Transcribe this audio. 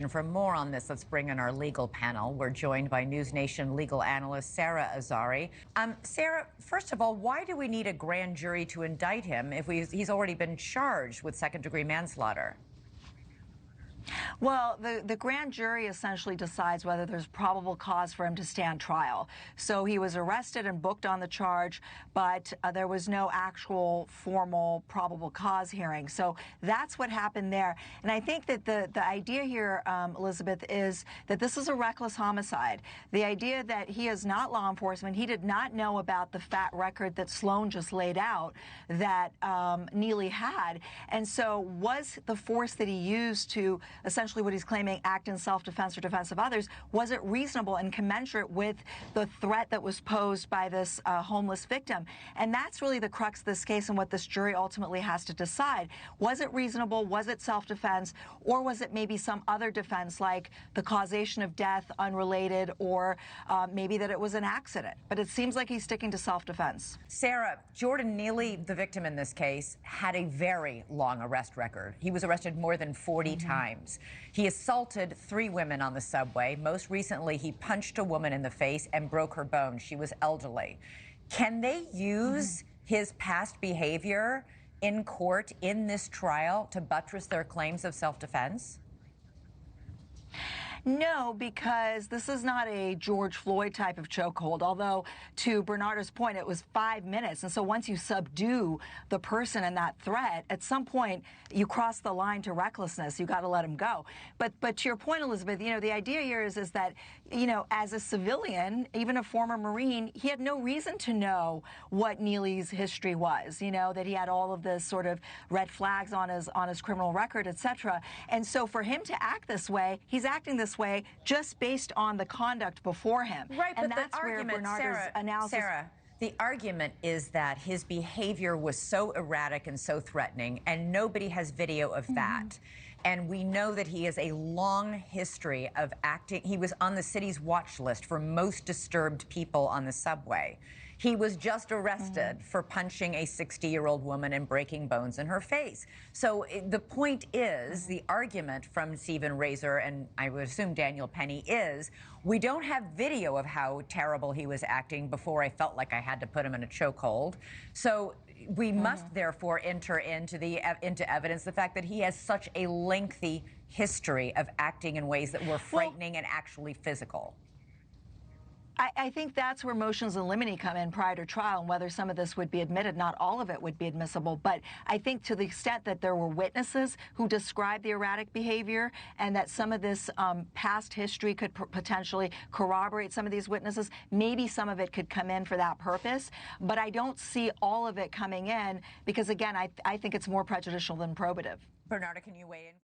And for more on this, let's bring in our legal panel. We're joined by News Nation legal analyst Sara Azari. Sara, first of all, why do we need a grand jury to indict him if he's already been charged with second-degree manslaughter? Well, the grand jury essentially decides whether there's probable cause for him to stand trial. So he was arrested and booked on the charge, but there was no actual formal probable cause hearing. So that's what happened there. And I think that the idea here, Elizabeth, is that this is a reckless homicide. The idea that he is not law enforcement, he did not know about the fat record that Sloan just laid out that Neely had. And so was the force that he used to essentially what he's claiming act in self-defense or defense of others, was it reasonable and commensurate with the threat that was posed by this homeless victim? And that's really the crux of this case and what this jury ultimately has to decide. Was it reasonable? Was it self-defense? Or was it maybe some other defense like the causation of death unrelated, or maybe that it was an accident? But it seems like he's sticking to self-defense. Sara, Jordan Neely, the victim in this case, had a very long arrest record. He was arrested more than 40 times. He assaulted 3 women on the subway. Most recently, he punched a woman in the face and broke her bones. She was elderly. Can they use his past behavior in court in this trial to buttress their claims of self-defense? No, because this is not a George Floyd type of chokehold, although to Bernardo's point, it was 5 minutes. And so once you subdue the person in that threat, at some point you cross the line to recklessness. You got to let him go. But to your point, Elizabeth, you know, the idea here is that, you know, as a civilian, even a former Marine, he had no reason to know what Neely's history was, you know, that he had all of this sort of red flags on his criminal record, et cetera. And so for him to act this way, he's acting this way just based on the conduct before him. Right, and but that's the where argument, Bernardo's analysis. Sara, the argument is that his behavior was so erratic and so threatening, and nobody has video of that. And we know that he has a long history of acting. He was on the city's watch list for most disturbed people on the subway. He was just arrested for punching a 60-year-old woman and breaking bones in her face. So the point is, the argument from Stephen Razor and I would assume Daniel Penny is, we don't have video of how terrible he was acting before I felt like I had to put him in a chokehold. So we must therefore enter into evidence the fact that he has such a lengthy history of acting in ways that were frightening and actually physical. I think that's where motions in limine come in prior to trial, and whether some of this would be admitted. Not all of it would be admissible, but I think to the extent that there were witnesses who described the erratic behavior and that some of this past history could potentially corroborate some of these witnesses, maybe some of it could come in for that purpose. But I don't see all of it coming in because, again, I think it's more prejudicial than probative. Bernardo, can you weigh in?